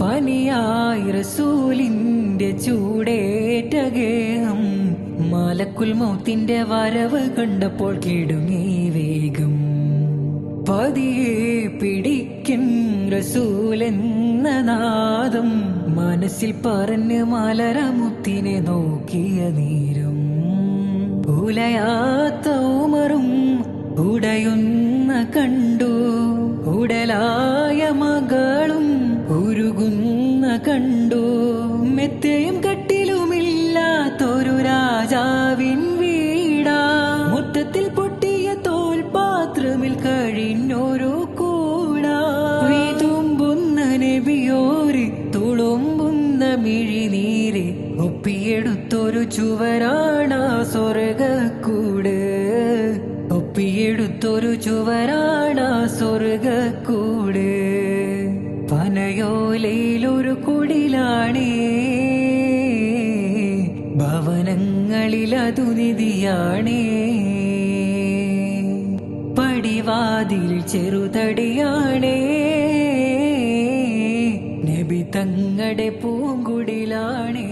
പനിയായി റസൂലിന്റെ ചൂടേറ്റ ഗേഹം മലക്കുൽ മൗത്തിന്റെ വരവ് കണ്ടപ്പോൾ കിടുങ്ങി വേഗം. പതിയെ പിടിക്കും റസൂലെന്ന നാദം മനസ്സിൽ പറഞ്ഞ് മലരമുത്തിനെ നോക്കിയ നേരം. ഉലയാത്ത ഉമറും ഉടയുന്ന കണ്ടു, ഉടലായ മകളും ഉരുകുന്ന കണ്ടു. മെത്തയും കട്ടിലുമില്ലാത്തൊരു രാജാവിൻ വീടാ, മുറ്റത്തിൽ പൊട്ടിയ തോൽപാത്രമിൽ കഴിഞ്ഞൊരു കൂടാ. വിതുമ്പുന്ന നബിയോര് തുളുമ്പുന്ന മിഴിനീര് ഒപ്പിയെടുത്തൊരു ചുവരാണ സ്വർഗക്കൂട്, ഒപ്പിയെടുത്തൊരു ചുവരാണ സ്വർഗക്കൂട്. പനയോലയിലൊരു കുടിലാണേ, ഭവനങ്ങളിലതു നിധിയാണേ. പടിവാതിൽ ചെറുതടിയാണേ, നബി തങ്ങളുടെ പൂങ്കുടിലാണേ.